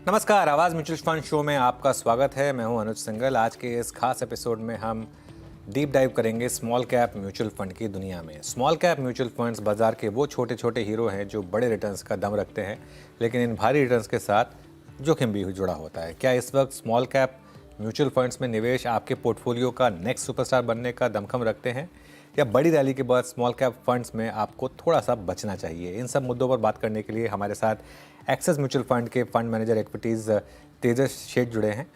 नमस्कार, आवाज़ mutual fund show में आपका स्वागत है। मैं हूं अनुज सिंगल। आज के इस खास एपिसोड में हम डीप डाइव करेंगे स्मॉल कैप म्यूचुअल फंड की दुनिया में। स्मॉल कैप म्यूचुअल फंड्स बाजार के वो छोटे छोटे हीरो हैं जो बड़े रिटर्न्स का दम रखते हैं, लेकिन इन भारी रिटर्न्स के साथ जोखिम भी जुड़ा होता है। क्या इस वक्त स्मॉल कैप म्यूचुअल फंड्स में निवेश आपके पोर्टफोलियो का नेक्स्ट सुपरस्टार बनने का दमखम रखते हैं, या बड़ी रैली के बाद स्मॉल कैप फंड्स में आपको थोड़ा सा बचना चाहिए? इन सब मुद्दों पर बात करने के लिए हमारे साथ एक्सिस म्यूचुअल फंड के फंड मैनेजर एक्विटीज़ तेजस शेठ जुड़े हैं।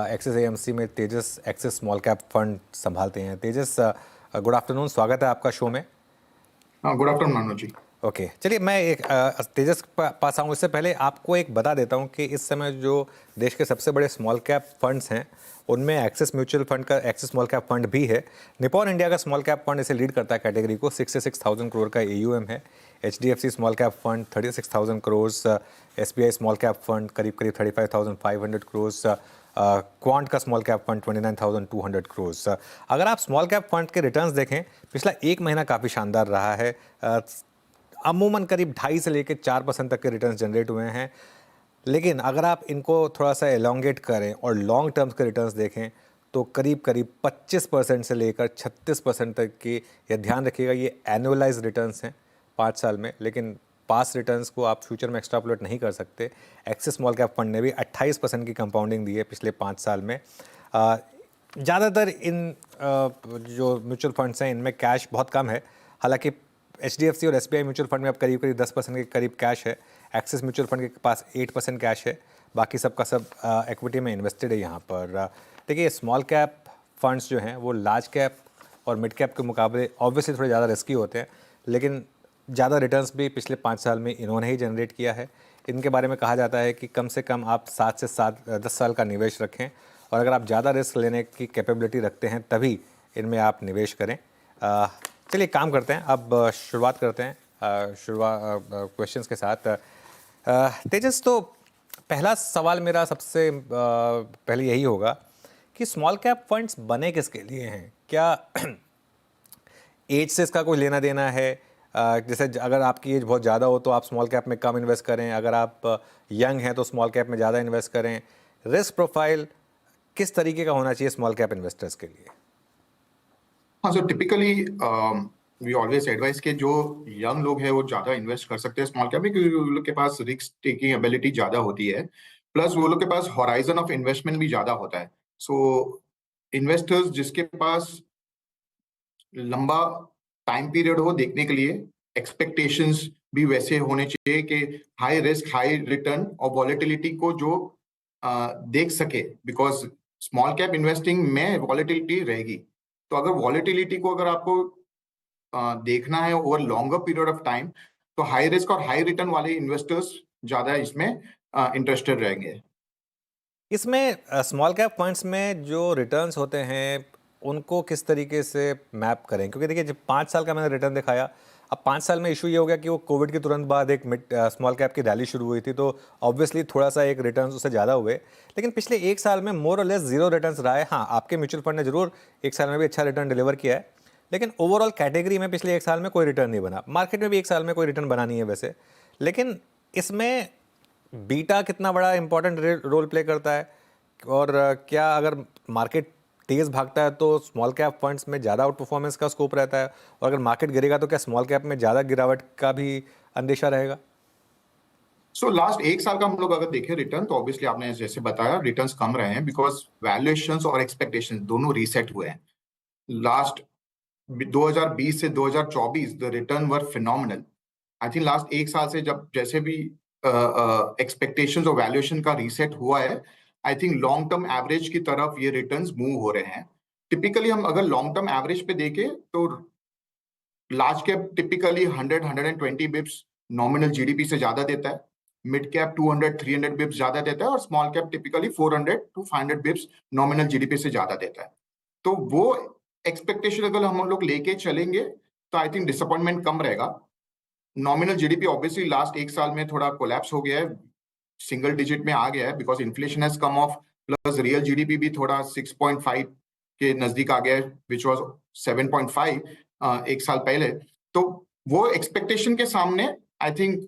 एक्सिस एएमसी में तेजस एक्सिस स्मॉल कैप फंड संभालते हैं। तेजस, गुड आफ्टरनून, स्वागत है आपका शो में। Good afternoon Manoj ji. Okay, चलिए मैं एक तेजस के पास आऊँ इससे पहले आपको एक बता देता हूँ कि इस समय जो देश के सबसे बड़े स्मॉल कैप फंड्स हैं उनमें एक्सिस म्यूचुअल फंड का एक्सिस स्मॉल कैप फंड भी है। निपॉन इंडिया का स्मॉल कैप फंड इसे लीड करता है कैटेगरी को। 66,000 करोड़ का एयूएम है। HDFC small cap fund 36,000 crore, SBI small cap fund करीब करीब 35,500 करोड़, क्वांट का स्मॉल कैप फंड 29,200 करोड़। अगर आप स्मॉल कैप फंड के रिटर्न्स देखें, पिछला एक महीना काफ़ी शानदार रहा है। अमूमन करीब 2.5 से लेकर 4% तक के रिटर्न्स जनरेट हुए हैं। लेकिन अगर आप इनको थोड़ा सा एलोंगेट करें और लॉन्ग टर्म्स के रिटर्न्स देखें तो करीब करीब 25% से लेकर 36% तक की, यह ध्यान रखिएगा, ये एनुअलाइज रिटर्न्स हैं 5 साल में, लेकिन पास रिटर्न्स को आप फ्यूचर में एक्स्ट्रापोलेट नहीं कर सकते। एक्सिस स्मॉल कैप फंड ने भी 28% की कंपाउंडिंग दी है पिछले 5 साल में। ज़्यादातर इन जो म्यूचुअल फंड्स हैं इनमें कैश बहुत कम है। हालांकि एचडीएफसी और एसबीआई म्यूचुअल फंड में अब करीब करीब 10% के करीब कैश है। एक्सिस म्यूचुअल फंड के पास 8% कैश है। बाकी सबका सब इक्विटी में इन्वेस्टेड है यहाँ पर। देखिए, स्मॉल कैप फंड्स जो हैं वो लार्ज कैप और मिड कैप के मुकाबले ऑब्वियसली थोड़े ज़्यादा रिस्की होते हैं, लेकिन ज़्यादा रिटर्न्स भी पिछले 5 साल में इन्होंने ही जनरेट किया है। इनके बारे में कहा जाता है कि कम से कम आप 7 से 10 साल का निवेश रखें, और अगर आप ज़्यादा रिस्क लेने की कैपेबिलिटी रखते हैं तभी इनमें आप निवेश करें। चलिए काम करते हैं, अब शुरुआत करते हैं क्वेश्चंस के साथ। तेजस, तो पहला सवाल मेरा सबसे पहले यही होगा कि स्मॉल कैप फंड्स बने किसके लिए हैं? क्या एज से इसका कोई लेना देना है? जैसे अगर आपकी एज बहुत ज़्यादा हो तो आप स्मॉल कैप में कम इन्वेस्ट करें, अगर आप यंग हैं तो स्मॉल कैप में ज़्यादा इन्वेस्ट करें। रिस्क प्रोफाइल किस तरीके का होना चाहिए स्मॉल कैप इन्वेस्टर्स के लिए? हाँ, so typically we always advise के जो यंग लोग हैं वो ज्यादा इन्वेस्ट कर सकते हैं स्मॉल कैप में, क्योंकि उन लोग के पास रिस्क टेकिंग एबिलिटी ज्यादा होती है, प्लस वो लोग के पास हॉराइजन ऑफ इन्वेस्टमेंट भी ज्यादा होता है। सो इन्वेस्टर्स जिसके पास लंबा टाइम पीरियड हो देखने के लिए, एक्सपेक्टेशंस भी वैसे होने चाहिए कि हाई रिस्क हाई रिटर्न और वॉलेटिलिटी को जो देख सके, बिकॉज स्मॉल कैप इन्वेस्टिंग में वॉलेटिलिटी रहेगी। तो अगर वॉलेटिलिटी को अगर आपको देखना है over longer period of time, तो हाई रिस्क और हाई रिटर्न वाले इन्वेस्टर्स ज्यादा इसमें इंटरेस्टेड रहेंगे। इसमें स्मॉल कैप फंड्स में जो रिटर्न्स होते हैं उनको किस तरीके से मैप करें? क्योंकि देखिए, जब 5 साल का मैंने रिटर्न दिखाया, अब 5 साल में इशू ये हो गया कि वो कोविड के तुरंत बाद एक स्मॉल कैप की रैली शुरू हुई थी, तो ऑब्वियसली थोड़ा सा एक रिटर्न्स उससे ज़्यादा हुए। लेकिन पिछले 1 साल में मोर और लेस जीरो रिटर्न्स रहा है। हाँ, आपके म्यूचुअल फंड ने जरूर 1 साल में भी अच्छा रिटर्न डिलीवर किया है, लेकिन ओवरऑल कैटेगरी में पिछले 1 साल में कोई रिटर्न नहीं बना। मार्केट में भी 1 साल में कोई रिटर्न बना नहीं है वैसे। लेकिन इसमें बीटा कितना बड़ा इंपॉर्टेंट रोल प्ले करता है? और क्या अगर मार्केट तेज भागता है तो स्मॉल कैप फंड्स में ज़्यादा आउट परफॉर्मेंस का स्कोप रहता है, और अगर मार्केट गिरेगा तो क्या स्मॉल कैप में ज़्यादा गिरावट का भी अंदेशा रहेगा? सो लास्ट 1 साल का हम लोग अगर देखें रिटर्न, तो ऑब्वियसली आपने जैसे बताया रिटर्न्स कम रहे हैं, बिकॉज वैल्यूएशंस और एक्सपेक्टेशंस दोनों रीसेट हुए हैं। लास्ट 2020 से 2024 the return were phenomenal. I think last 1 साल से जब जैसे भी एक्सपेक्टेशंस और वैल्यूएशन का रीसेट हुआ है, I think long term average की तरफ ये रिटर्न्स मूव हो रहे हैं। टिपिकली हम अगर लॉन्ग टर्म एवरेज पे देखें तो large cap typically 100-120 Bips nominal GDP से ज्यादा देता है, मिड कैप 200-300 बिप्स ज्यादा देता है, और small cap typically 400-500 Bips nominal GDP से ज्यादा देता है। तो वो एक्सपेक्टेशन अगर हम लोग लेके चलेंगे तो आई थिंक डिसअपॉइंटमेंट कम रहेगा। नॉमिनल जीडीपी ऑब्वियसली लास्ट 1 साल में थोड़ा कोलैप्स हो गया है, सिंगल डिजिट में आ गया है, because inflation has come of, plus real GDP भी थोड़ा 6.5 के नजदीक आ गया है, विच वाज 7.5 1 साल पहले। तो वो एक्सपेक्टेशन के सामने I think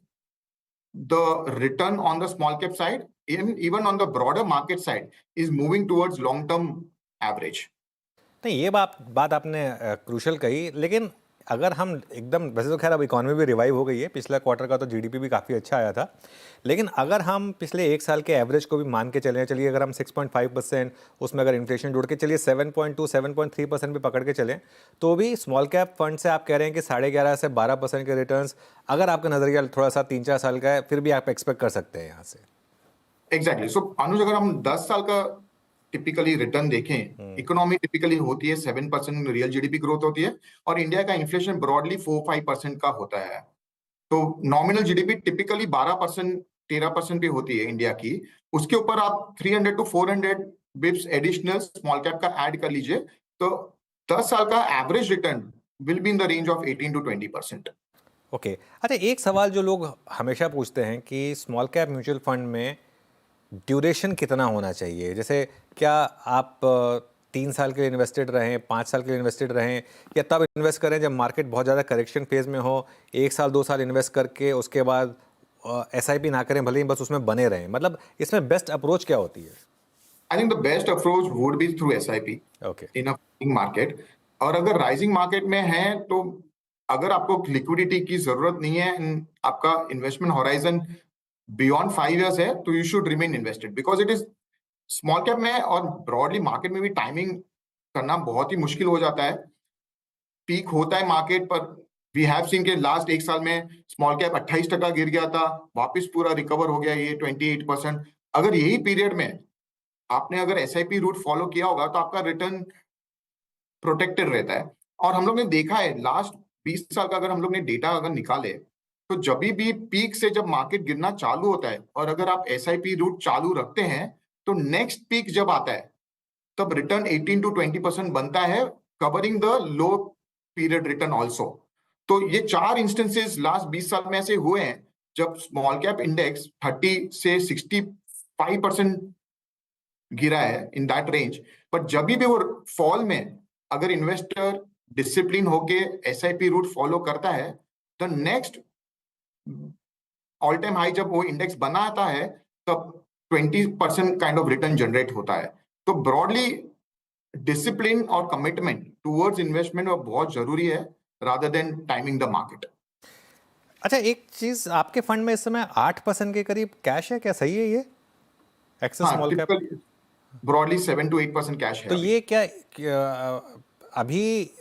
the return on the small cap side and even on the broader market side is moving towards long term average. नहीं, ये बात आपने क्रूशल कही, लेकिन अगर हम एकदम, वैसे तो खैर अब इकॉनमी भी रिवाइव हो गई है, पिछला क्वार्टर का तो जीडीपी भी काफ़ी अच्छा आया था, लेकिन अगर हम पिछले एक साल के एवरेज को भी मान के चलें, चलिए अगर हम 6.5%, उसमें अगर इन्फ्लेशन जोड़ के चलिए 7.2 7.3% भी पकड़ के चलें, तो भी स्मॉल कैप फंड से आप कह रहे हैं कि 11.5 से 12% के रिटर्न्स, अगर आपका नज़रिया थोड़ा सा 3-4 साल का है, फिर भी आप एक्सपेक्ट कर सकते हैं यहाँ से। एग्जैक्टली, सो अनुज अगर हम 10 साल का टिपिकली रिटर्न देखें, इकोनॉमी टिपिकली होती है 7% रियल जीडीपी ग्रोथ होती है, और इंडिया का इन्फ्लेशन ब्रॉडली 4-5% का होता है। तो नॉमिनल जीडीपी टिपिकली 12% 13% पे होती है इंडिया की। उसके ऊपर आप 300 to 400 bips additional small cap का ऐड कर लीजिए, तो 10 साल का average return will be in the range of 18 to 20%। Okay, अच्छा, एक सवाल जो लोग हमेशा पूछते हैं कि स्मॉल कैप म्यूचुअल फंड में ड्यूरेशन कितना होना चाहिए? जैसे क्या आप 3 साल के लिए इन्वेस्टेड रहें, 5 साल के लिए इन्वेस्टेड रहें, या तब इन्वेस्ट करें जब मार्केट बहुत ज़्यादा करेक्शन फेज में हो, 1 साल 2 साल इन्वेस्ट करके उसके बाद एसआईपी ना करें, भले ही बस उसमें बने रहें? मतलब इसमें बेस्ट अप्रोच क्या होती है? I think the best approach would be through SIP okay, in a market. और अगर राइजिंग मार्केट में है तो अगर आपको लिक्विडिटी की जरूरत नहीं है, आपका इन्वेस्टमेंट होराइजन बियॉन्ड 5 years है, तो you should remain invested, because it is small cap में और ब्रॉडली मार्केट में भी टाइमिंग करना बहुत ही मुश्किल हो जाता है। पीक होता है मार्केट पर, वी हैव सीन के लास्ट एक साल में स्मॉल कैप 28% गिर गया था, वापस पूरा रिकवर हो गया ये 28%। अगर यही पीरियड में आपने अगर एसआईपी रूट फॉलो किया होगा तो आपका रिटर्न प्रोटेक्टेड रहता है। और हम लोग ने देखा है लास्ट 20 साल का अगर हम लोग ने डेटा अगर निकाले, तो जब भी पीक से जब मार्केट गिरना चालू होता है और अगर आप एसआईपी रूट चालू रखते हैं, तो नेक्स्ट पीक जब आता है तब रिटर्न 18 टू 20% बनता है, covering the low period return also. तो ये 4 इंस्टेंसेस लास्ट 20 साल में ऐसे हुए हैं जब स्मॉल कैप इंडेक्स 30 से 65% गिरा है, इन दैट रेंज। पर जब भी वो फॉल में अगर इन्वेस्टर डिसिप्लिन होके एसआईपी रूट फॉलो करता है, the next all time high जब वो इंडेक्स बनाता है तब 20% काइंड ऑफ रिटर्न जनरेट होता है। तो ब्रॉडली डिसिप्लिन और कमिटमेंट टुवर्ड्स इन्वेस्टमेंट वो बहुत जरूरी है, rather than timing the market. अच्छा, एक चीज़, आपके फंड में इस समय 8% के करीब कैश है, क्या सही है ये एक्सेस हाँ, small cap? Typical broadly 7 to 8% cash है तो अभी। ये अभी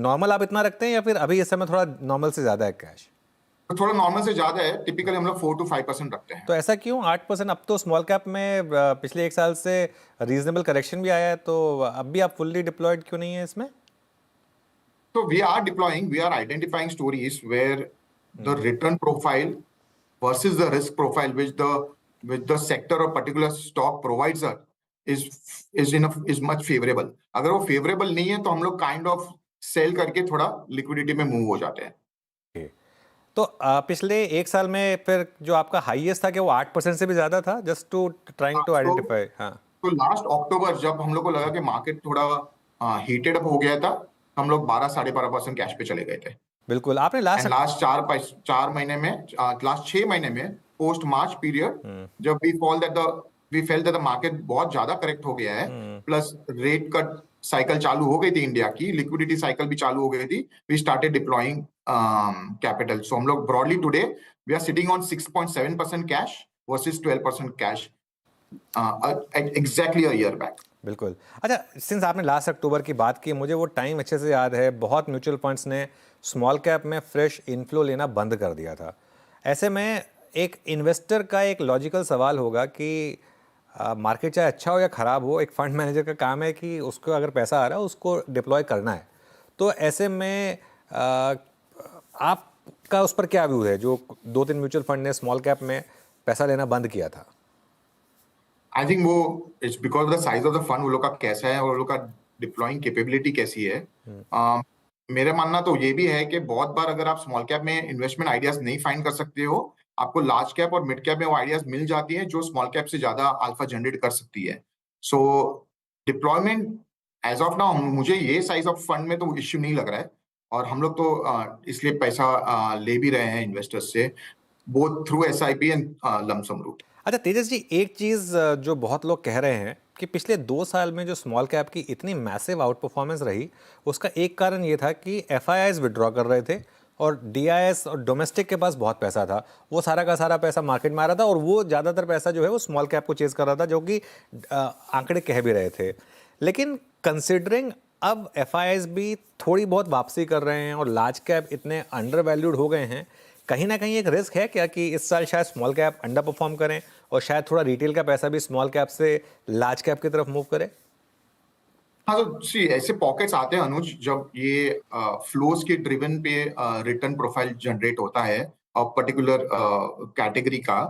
नॉर्मल आप इतना रखते हैं, या फिर अभी इस समय थोड़ा नॉर्मल से ज़्यादा है कैश? तो थोड़ा नॉर्मल से ज्यादा है, टिपिकली हम लोग 4 टू 5% रखते हैं। तो ऐसा क्यों 8%? अब तो स्मॉल कैप में पिछले एक साल से रीजनेबल करेक्शन भी आया है, तो अब भी आप फुल्ली डिप्लॉयड क्यों नहीं है इसमें? So we are deploying, we are identifying stories where the return profile versus the risk profile which the sector or particular stock provides us is much favorable. अगर वो favorable नहीं है तो हम लोग kind of sell करके थोड़ा liquidity में move हो जाते हैं। Okay. तो पिछले एक साल में फिर जो आपका हाईएस्ट था, क्या वो 8% से भी ज़्यादा था? Just to trying to identify. हाँ, तो लास्ट अक्टूबर जब हम लोग को लगा कि मार्केट थोड़ा हीटेड अप हो गया था, हम लोग 12-12.5% कैश पे चले गए थे। बिल्कुल। आपने एंड लास्ट 4 महीने में, लास्ट 6 महीने में पोस्ट मार्च पीरियड, जब we fell that the market बहुत ज्यादा करेक्ट हो गया है, प्लस रेट कट साइकिल चालू हो गई थी इंडिया की, लिक्विडिटी साइकिल भी चालू हो गई थी, we started deploying capital. So हम लोग broadly today we are sitting on 6.7% cash versus 12% cash exactly a year back. बिल्कुल। अच्छा, सिंस आपने लास्ट अक्टूबर की बात की, मुझे वो टाइम अच्छे से याद है, बहुत म्यूचुअल फंड्स ने स्मॉल कैप में फ्रेश इनफ्लो लेना बंद कर दिया था। ऐसे में एक इन्वेस्टर का एक लॉजिकल सवाल होगा कि मार्केट चाहे अच्छा हो या ख़राब हो, एक फंड मैनेजर का काम है कि उसको अगर पैसा आ रहा है उसको डिप्लॉय करना है। तो ऐसे में आपका उस पर क्या व्यू है, जो 2-3 म्यूचुअल फंड ने स्मॉल कैप में पैसा लेना बंद किया था? आई थिंक वो it's because of the size of the fund, वो लोग का कैसा है और वो लोग का डिप्लॉइंग कैपेबिलिटी कैसी है। मेरा मानना तो ये भी है कि बहुत बार अगर आप स्मॉल कैप में इन्वेस्टमेंट आइडियाज नहीं फाइंड कर सकते हो, आपको लार्ज कैप और मिड कैप में वो आइडियाज मिल जाती हैं जो स्मॉल कैप से ज्यादा अल्फा जनरेट कर सकती है। सो डिप्लॉयमेंट एज ऑफ नाउ मुझे ये साइज ऑफ फंड में तो इश्यू नहीं लग रहा है, और हम लोग तो इसलिए पैसा ले भी रहे हैं इन्वेस्टर्स से। both through SIP and lump sum route. अच्छा तेजस जी, एक चीज़ जो बहुत लोग कह रहे हैं कि पिछले 2 साल में जो स्मॉल कैप की इतनी मैसिव आउट परफॉर्मेंस रही, उसका एक कारण ये था कि एफआईआईज विड्रॉ कर रहे थे और डीआईएस और डोमेस्टिक के पास बहुत पैसा था। वो सारा का सारा पैसा मार्केट में आ रहा था और वो ज़्यादातर पैसा जो है वो स्मॉल कैप को चेज कर रहा था, जो कि आंकड़े कह भी रहे थे। लेकिन कंसिडरिंग अब एफआईआईज भी थोड़ी बहुत वापसी कर रहे हैं और लार्ज कैप इतने अंडर वैल्यूड हो गए हैं, कहीं ना कहीं एक रिस्क है क्या कि इस साल शायद स्मॉल कैप अंडर परफॉर्म करें और शायद थोड़ा रिटेल का पैसा भी स्मॉल कैप से लार्ज कैप की तरफ मूव करे? हाँ, तो सी ऐसे पॉकेट्स आते हैं अनुज, जब ये फ्लोज के ड्रिवन पे रिटर्न प्रोफाइल जनरेट होता है और पर्टिकुलर कैटेगरी का।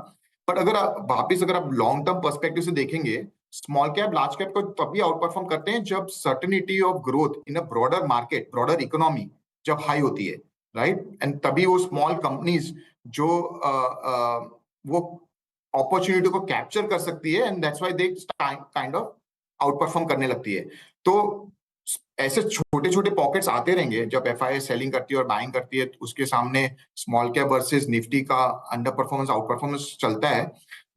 बट अगर आप लॉन्ग टर्म पर्सपेक्टिव से देखेंगे, स्मॉल कैप लार्ज कैप को तभी आउट परफॉर्म करते हैं जब certainty of growth in a broader market, broader economy जब हाई होती है, राइट। एंड तभी वो स्मॉल कंपनीज जो वो अपॉर्चुनिटी को कैप्चर कर सकती है, and that's why they kind of out perform करने लगती है। तो ऐसे छोटे छोटे पॉकेट्स आते रहेंगे जब एफआईआई सेलिंग करती है और बाइंग करती है, उसके सामने स्मॉल कैप वर्सेस निफ्टी का अंडर परफॉर्मेंस आउट परफॉर्मेंस चलता है।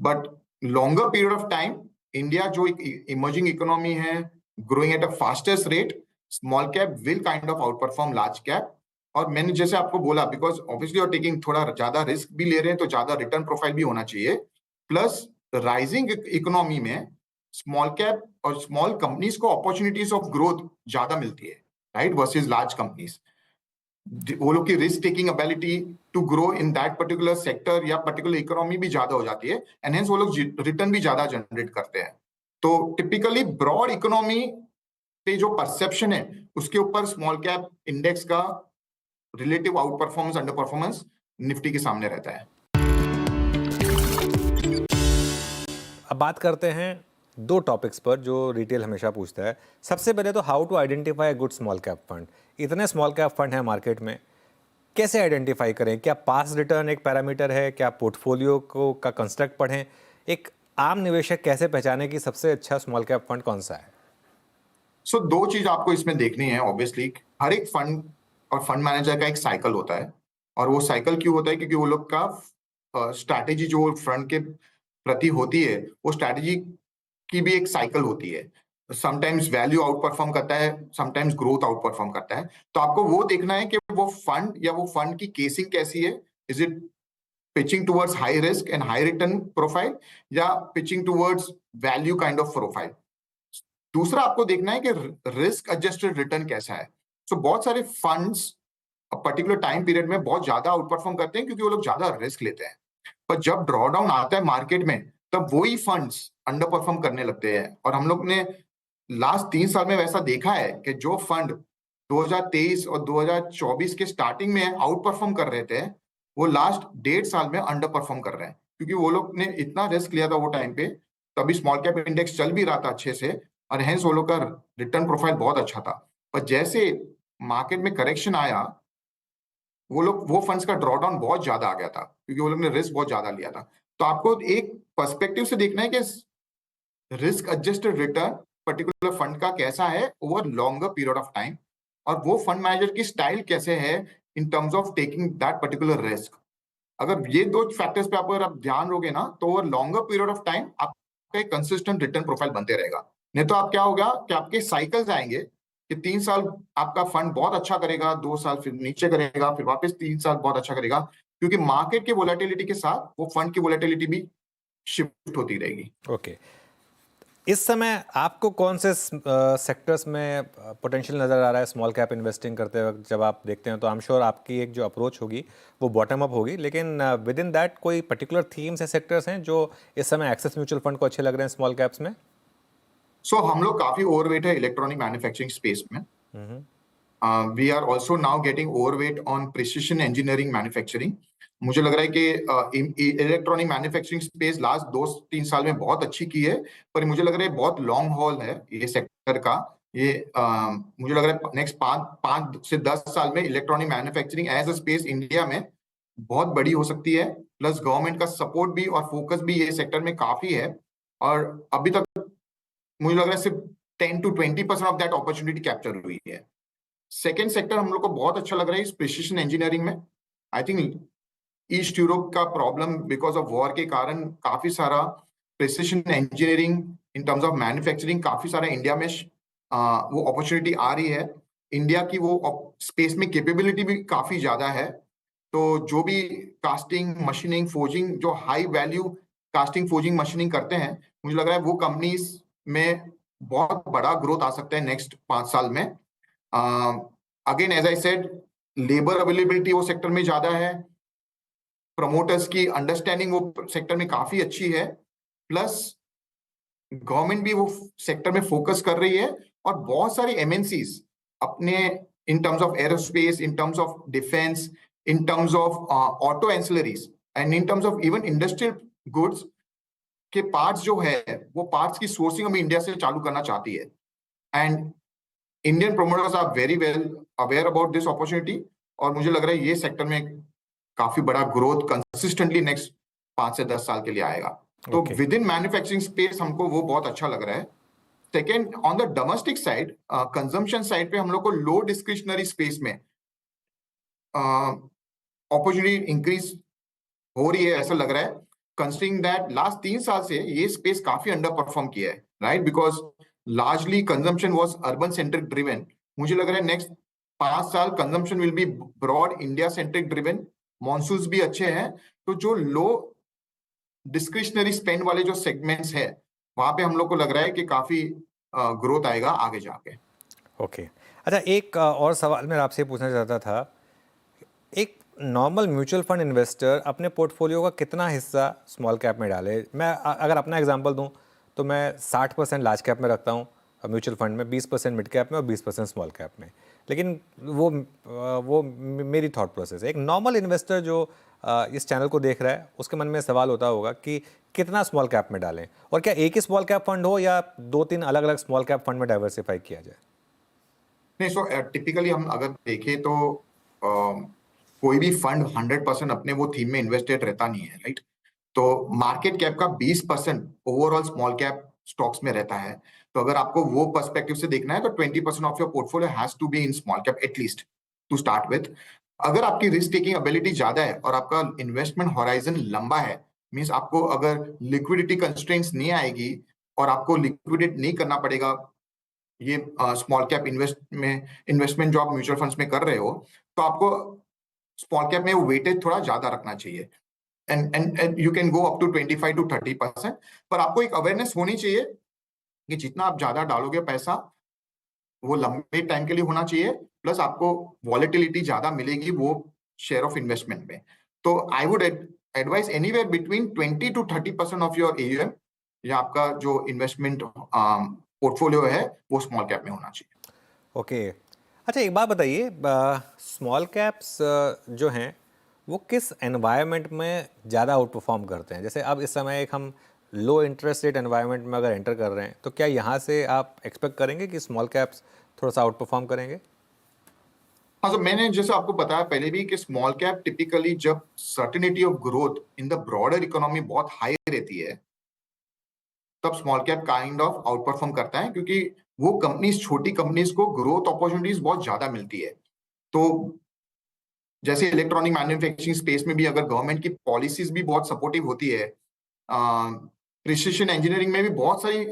But longer period of time, India जो एक इमर्जिंग इकोनॉमी है, growing at a fastest rate, small cap will kind of out perform large cap. और मैंने जैसे आपको बोला, बिकॉज ऑब्वियसली और टेकिंग थोड़ा ज्यादा रिस्क भी ले रहे हैं, तो ज्यादा रिटर्न प्रोफाइल भी होना चाहिए। प्लस राइजिंग इकोनॉमी में स्मॉल कैप और स्मॉल कंपनीज को अपॉर्चुनिटीज ऑफ ग्रोथ ज्यादा मिलती है, राइट, वर्सेस लार्ज कंपनीज। वो लोग की risk taking ability to grow in that particular sector या पर्टिकुलर इकोनॉमी भी ज्यादा हो जाती है, एंड हेंस वो लोग रिटर्न भी ज्यादा जनरेट करते हैं। तो टिपिकली ब्रॉड इकोनॉमी पे जो परसेप्शन है, उसके ऊपर स्मॉल कैप इंडेक्स का relative out performance under performance Nifty के सामने रहता है। अब बात करते हैं दो टॉपिक्स पर जो रिटेल हमेशा पूछता है। सबसे पहले तो how to identify good small cap fund. इतने स्मॉल कैप फंड हैं मार्केट में, कैसे आइडेंटिफाई करें? क्या पास रिटर्न एक पैरामीटर है? क्या पोर्टफोलियो को का कंस्ट्रक्ट पढ़ें? एक आम निवेशक कैसे पहचाने कि सबसे अच्छा स्मॉल कैप फंड कौन सा है? सो दो चीज आपको इसमें देखनी है। ऑब्वियसली हर एक फंड और फंड मैनेजर का एक साइकिल होता है, और वो साइकिल क्यों होता है? क्योंकि वो लोग का स्ट्रैटेजी जो फंड के प्रति होती है, वो स्ट्रैटेजी की भी एक साइकिल होती है। समटाइम्स वैल्यू आउट परफॉर्म करता है, समटाइम्स ग्रोथ आउट परफॉर्म करता है। तो आपको वो देखना है कि वो फंड की केसिंग कैसी है। Is it pitching towards high risk and high return profile, या pitching towards value kind of profile. दूसरा आपको देखना है कि रिस्क एडजस्टेड रिटर्न कैसा है। सो बहुत सारे फंड्स पर्टिकुलर टाइम पीरियड में बहुत ज्यादा आउट परफॉर्म करते हैं क्योंकि वो लोग ज्यादा रिस्क लेते हैं। पर जब ड्रॉडाउन आता है मार्केट में, तब वही फंड्स अंडर परफॉर्म करने लगते हैं। और हम लोग ने लास्ट 3 साल में वैसा देखा है कि जो फंड 2023 और 2024 के स्टार्टिंग में आउट परफॉर्म कर रहे थे, वो लास्ट 1.5 साल में अंडर परफॉर्म कर रहे हैं, क्योंकि वो लोग ने इतना रिस्क लिया था वो टाइम पे। तभी स्मॉल कैप इंडेक्स चल भी रहा था अच्छे से, और हेंस वो लोग का रिटर्न प्रोफाइल बहुत अच्छा था। पर जैसे मार्केट में करेक्शन आया, वो फंड्स का ड्रॉडाउन बहुत ज्यादा आ गया था, क्योंकि वो लोग ने रिस्क बहुत ज्यादा लिया था। तो आपको एक पर्सपेक्टिव से देखना है कि risk adjusted return particular fund का कैसा है over longer period of time, और वो फंड मैनेजर की स्टाइल कैसे है in terms of taking that particular risk. अगर ये दो फैक्टर्स पे आप ध्यान दोगे ना, तो over longer period of time आपका एक कंसिस्टेंट रिटर्न प्रोफाइल बनते रहेगा। नहीं तो आप क्या होगा कि आपके साइकिल्स आएंगे कि 3 साल आपका फंड बहुत अच्छा करेगा, 2 साल फिर नीचे करेगा, फिर वापस 3 साल बहुत अच्छा करेगा, क्योंकि मार्केट के वोलेटिलिटी के साथ वो फंड की वोलेटिलिटी भी शिफ्ट होती रहेगी। ओके, इस समय आपको कौन से सेक्टर्स में पोटेंशियल नज़र आ रहा है स्मॉल कैप इन्वेस्टिंग करते वक्त? जब आप देखते हैं तो आई एम श्योर आपकी एक जो अप्रोच होगी वो बॉटम अप होगी, लेकिन विद इन दैट कोई पर्टिकुलर थीम्स या सेक्टर्स हैं जो इस समय एक्सेस म्यूचुअल फंड को अच्छे लग रहे हैं स्मॉल कैप्स में? सो हम लोग काफी ओवरवेट है इलेक्ट्रॉनिक मैन्युफैक्चरिंग स्पेस में। We are also now getting overweight on precision engineering manufacturing. मुझे लग रहा है कि इलेक्ट्रॉनिक मैन्युफैक्चरिंग स्पेस लास्ट 2-3 साल में बहुत अच्छी की है, पर मुझे लग रहा है बहुत लॉन्ग हॉल है ये सेक्टर का। ये मुझे लग रहा है नेक्स्ट 5 से 10 साल में electronic manufacturing as a space India में बहुत बड़ी हो सकती है। प्लस गवर्नमेंट का सपोर्ट भी और फोकस भी ये सेक्टर में काफी है, और अभी तक मुझे लग रहा है सिर्फ 10 to 20% of that opportunity capture हुई है। सेकेंड सेक्टर हम लोग को बहुत अच्छा लग रहा है इस प्रिसिशन इंजीनियरिंग में। आई थिंक ईस्ट यूरोप का प्रॉब्लम बिकॉज ऑफ वॉर के कारण काफी सारा precision engineering in terms of manufacturing काफी सारा इंडिया में वो अपॉर्चुनिटी आ रही है। इंडिया की वो स्पेस में कैपेबिलिटी भी काफी ज्यादा है। तो जो भी कास्टिंग मशीनिंग फोर्जिंग जो high value casting forging machining करते हैं, मुझे लग रहा है वो कंपनीज में बहुत बड़ा ग्रोथ आ सकता है नेक्स्ट 5 साल में। Again as I said, labour availability वो सेक्टर में ज्यादा है, प्रमोटर्स की अंडरस्टैंडिंग वो सेक्टर में काफी अच्छी है, प्लस गवर्नमेंट भी वो सेक्टर में फोकस कर रही है। और बहुत सारी एमएनसीज अपने in terms of aerospace, in terms of defence, in terms of auto ancillaries and in terms of even industrial goods के पार्ट्स जो है, वो पार्ट्स की सोर्सिंग हमें इंडिया से चालू करना चाहती है। And Indian promoters are very well aware about this opportunity, और मुझे लग रहा है ये सेक्टर में काफी बड़ा ग्रोथ कंसिस्टेंटली नेक्स्ट 5 से 10 साल के लिए आएगा। तो Okay. With in manufacturing space हमको वो बहुत अच्छा लग रहा है। Second, on the domestic side, consumption side पे हम लोग को लो डिस्क्रिशनरी स्पेस में अपॉर्चुनिटी इंक्रीज हो रही है ऐसा लग रहा है, कंसिडरिंग दैट लास्ट 3 साल से ये स्पेस काफी अंडर परफॉर्म किया है, right? Because largely consumption was urban centric driven. मुझे लग रहा है नेक्स्ट 5 साल consumption will be broad India centric driven, monsoons भी अच्छे हैं। तो जो लो डिस्क्रिशनरी स्पेंड वाले जो सेगमेंट्स है, वहां पे हम लोग को लग रहा है कि काफी ग्रोथ आएगा आगे जाके। ओके। अच्छा, एक और सवाल मैं आपसे पूछना चाहता था, एक नॉर्मल म्यूचुअल फंड इन्वेस्टर अपने पोर्टफोलियो का कितना हिस्सा स्मॉल कैप में डाले? मैं अगर अपना एग्जांपल दूं तो मैं 60% लार्ज कैप में रखता हूं म्यूचुअल फंड में, 20% मिड कैप में और 20% स्मॉल कैप में। लेकिन वो मेरी थॉट प्रोसेस है। एक नॉर्मल इन्वेस्टर जो इस चैनल को देख रहा है, उसके मन में सवाल होता होगा कि कितना स्मॉल कैप में डालें, और क्या एक ही स्मॉल कैप फंड हो या 2-3 अलग अलग स्मॉल कैप फंड में डाइवर्सिफाई किया जाए? नहीं, सो टिपिकली हम अगर देखें तो कोई भी फंड 100% अपने वो थीम में इन्वेस्टेड रहता नहीं है, राइट? तो मार्केट कैप का 20% ओवरऑल स्मॉल कैप स्टॉक्स में रहता है। तो अगर आपको वो पर्सपेक्टिव से देखना है तो 20% of your portfolio has to be in small cap at least to start with. अगर आपकी रिस्क टेकिंग एबिलिटी ज्यादा है और आपका इन्वेस्टमेंट होराइजन लंबा है, मींस आपको अगर लिक्विडिटी कंस्ट्रेंट्स नहीं आएगी और आपको लिक्विडेट नहीं करना पड़ेगा ये स्मॉल कैप इन्वेस्टमेंट जो आप म्यूचुअल फंड्स में कर रहे हो, तो आपको स्मॉल कैप में वो वेटेज थोड़ा ज्यादा रखना चाहिए। And you can go up to 25 to 30%। पर आपको एक अवेयरनेस होनी चाहिए कि जितना आप ज्यादा डालोगे पैसा, वो लंबे टाइम के लिए होना चाहिए, प्लस आपको वॉलेटिलिटी ज्यादा मिलेगी वो शेयर ऑफ इन्वेस्टमेंट में। तो I would advise anywhere between 20 to 30% of your AUM, या आपका जो इन्वेस्टमेंट पोर्टफोलियो है वो स्मॉल कैप में होना चाहिए। ओके। अच्छा, एक बात बताइए, स्मॉल कैप्स जो हैं वो किस एनवायरनमेंट में ज़्यादा आउट परफॉर्म करते हैं? जैसे अब इस समय एक हम लो इंटरेस्ट रेट एनवायरनमेंट में अगर एंटर कर रहे हैं, तो क्या यहाँ से आप एक्सपेक्ट करेंगे कि स्मॉल कैप्स थोड़ा सा आउट परफॉर्म करेंगे? हाँ, तो मैंने जैसे आपको बताया पहले भी कि स्मॉल कैप टिपिकली जब certainty of growth in the broader economy बहुत हाई रहती है, तब small cap kind of out perform करता है, क्योंकि वो कंपनीज, छोटी कंपनीज को ग्रोथ अपॉर्चुनिटीज बहुत ज्यादा मिलती है। तो जैसे इलेक्ट्रॉनिक मैन्युफैक्चरिंग स्पेस में भी अगर गवर्नमेंट की पॉलिसीज भी बहुत सपोर्टिव होती है, प्रिसिशन इंजीनियरिंग में भी बहुत सारी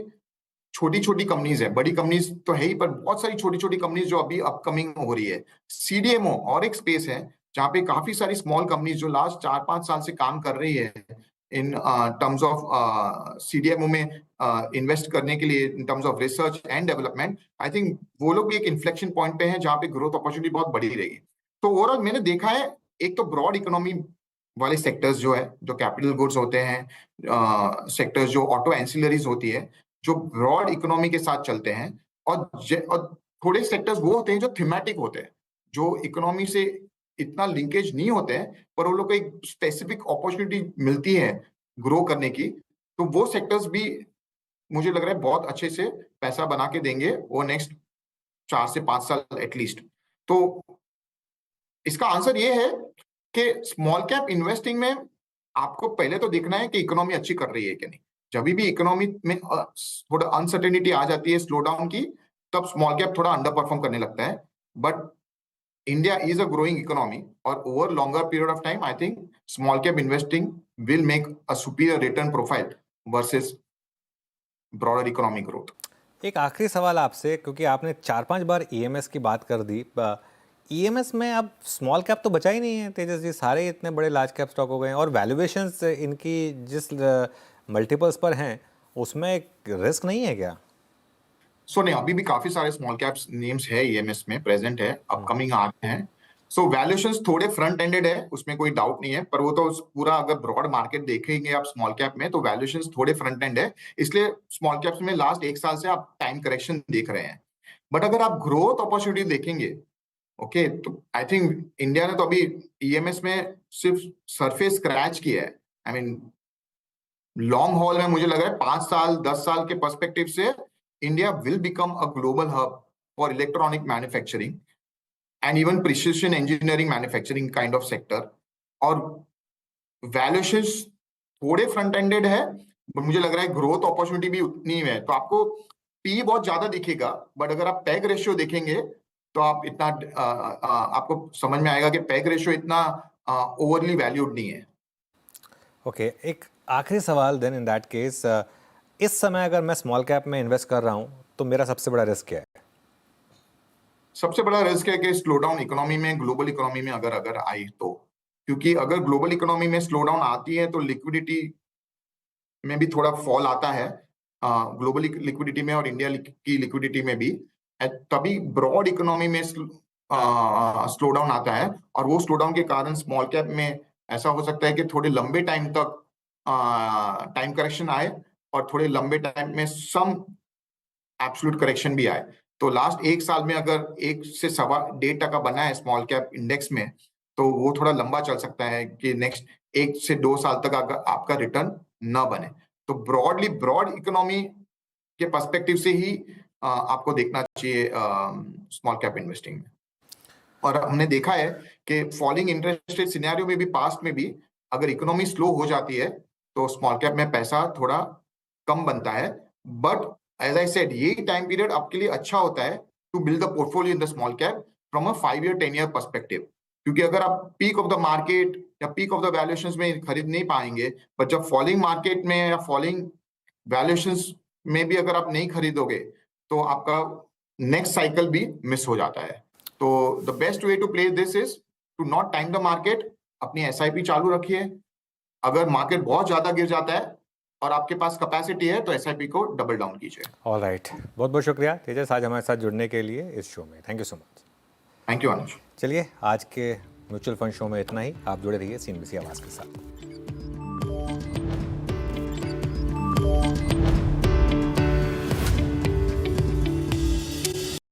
छोटी छोटी कंपनीज है, बड़ी कंपनीज तो है ही, पर बहुत सारी छोटी छोटी कंपनीज जो अभी अपकमिंग हो रही है। सीडीएमओ और एक स्पेस है जहाँ पे काफी सारी स्मॉल कंपनीज जो लास्ट 4-5 साल से काम कर रही है इन टर्म्स ऑफ सीडीएमओ में इन्वेस्ट करने के लिए, in terms of research and development. I think वो लोग भी एक इन्फ्लेक्शन पॉइंट पे हैं जहाँ पे ग्रोथ अपॉर्चुनिटी बहुत बड़ी रहेगी। तो ओवरऑल मैंने देखा है, एक तो ब्रॉड इकोनॉमी वाले सेक्टर्स जो है, जो कैपिटल गुड्स होते हैं, सेक्टर्स जो ऑटो एंसिलरीज होती है, जो ब्रॉड इकोनॉमी के साथ चलते हैं, और थोड़े सेक्टर्स वो होते हैं जो थीमेटिक होते हैं, जो इकोनॉमी से इतना लिंकेज नहीं होते हैं, पर उन लोग को एक स्पेसिफिक अपॉर्चुनिटी मिलती है ग्रो करने की। तो वो सेक्टर्स भी मुझे लग रहा है बहुत अच्छे से पैसा बना के देंगे वो नेक्स्ट 4 से 5 साल एटलीस्ट। तो इसका आंसर ये है कि स्मॉल कैप इन्वेस्टिंग में आपको पहले तो देखना है कि इकोनॉमी अच्छी कर रही है कि नहीं। जब भी इकोनॉमी में थोड़ा अनसर्टेनिटी आ जाती है, स्लो डाउन की, तब स्मॉल कैप थोड़ा अंडर परफॉर्म करने लगता है। But India is a growing economy, or over longer period of time, I think small cap investing will make a superior return profile versus broader economic growth. एक आखिरी सवाल आपसे, क्योंकि आपने 4-5 बार ईएमएस की बात कर दी। ईएमएस में अब स्मॉल कैप तो बचा ही नहीं है तेजस जी, सारे इतने बड़े लार्ज कैप स्टॉक हो गए हैं, और वैल्यूएशंस इनकी जिस मल्टीपल्स पर हैं उसमें एक रिस्क नहीं है क्या? सो नहीं, अभी भी काफी सारे स्मॉल कैप्स नेम्स है ईएमएस में प्रेजेंट है, अपकमिंग आ रहे हैं। सो वैल्यूएशंस थोड़े फ्रंट एंडेड है, उसमें कोई डाउट नहीं है, पर वो तो पूरा अगर ब्रॉड मार्केट देखेंगे आप स्मॉल कैप में तो वैल्यूएशंस थोड़े फ्रंट एंड है, इसलिए स्मॉल कैप्स में लास्ट एक साल से आप टाइम करेक्शन देख रहे हैं। बट अगर आप ग्रोथ अपॉर्चुनिटी देखेंगे, ओके, तो आई थिंक इंडिया ने तो अभी ईएमएस में सिर्फ सरफेस स्क्रैच किया है। आई मीन लॉन्ग हॉल में मुझे लग रहा है 5 साल 10 साल के पर्सपेक्टिव से India will become a global hub for electronic manufacturing and even precision engineering manufacturing kind of sector. और वैल्यूएशंस थोड़े फ्रंट एंडेड है, बट मुझे लग रहा है ग्रोथ अपॉर्चुनिटी भी उतनी ही है। तो आपको पी बहुत ज्यादा दिखेगा, बट अगर आप पैग रेशियो देखेंगे तो आप इतना आपको समझ में आएगा कि पैग रेशियो इतना ओवरली वैल्यूड नहीं है। ओके, एक आखिरी सवाल देन इन दैट केस, इस समय अगर मैं स्मॉल कैप में इन्वेस्ट कर रहा हूँ तो मेरा सबसे बड़ा रिस्क क्या है? सबसे बड़ा रिस्क है कि स्लो डाउन इकोनॉमी में, ग्लोबल इकोनॉमी में अगर अगर आई तो, क्योंकि अगर ग्लोबल इकोनॉमी में स्लो डाउन आती है तो लिक्विडिटी में भी थोड़ा फॉल आता है, ग्लोबल लिक्विडिटी में और इंडिया की लिक्विडिटी में भी। तभी ब्रॉड इकोनॉमी में स्लो डाउन आता है, और वो स्लो डाउन के कारण स्मॉल कैप में ऐसा हो सकता है कि थोड़े लंबे टाइम तक टाइम करेक्शन आए, और थोड़े लंबे टाइम में सम एब्सोल्यूट करेक्शन भी आए। तो लास्ट एक साल में अगर 1 से 1.25% बना है स्मॉल कैप इंडेक्स में, तो वो थोड़ा लंबा चल सकता है कि नेक्स्ट 1 से 2 साल तक अगर आपका रिटर्न न बने। तो ब्रॉडली ब्रॉड इकोनॉमी के पर्सपेक्टिव से ही आपको देखना चाहिए स्मॉल कैप इन्वेस्टिंग में। और हमने देखा है कि फॉलिंग इंटरेस्ट रेट सिनेरियो में भी, पास्ट में भी, अगर इकोनॉमी स्लो हो जाती है तो स्मॉल कैप में पैसा थोड़ा कम बनता है। बट एज आई सेड, ये टाइम पीरियड आपके लिए अच्छा होता है to build the portfolio in the small cap from a 5 year 10 year perspective. क्योंकि अगर आप पीक ऑफ द मार्केट या पीक ऑफ द वैल्यूएशंस में खरीद नहीं पाएंगे, पर जब फॉलिंग मार्केट में या फॉलिंग वैल्यूएशंस में भी अगर आप नहीं खरीदोगे तो आपका नेक्स्ट साइकिल भी मिस हो जाता है। तो the best way to play this is to not time the market, अपनी एसआईपी चालू रखिए। अगर मार्केट बहुत ज्यादा गिर जाता है और आपके पास कैपेसिटी है तो एसआईपी को डबल डाउन कीजिए। ऑलराइट, बहुत बहुत शुक्रिया तेजस आज हमारे साथ जुड़ने के लिए इस शो में। Thank you so much. Thank you Anuj. चलिए, आज के म्यूचुअल फंड शो में इतना ही। आप जुड़े रहिए CNBC आवाज़ के साथ।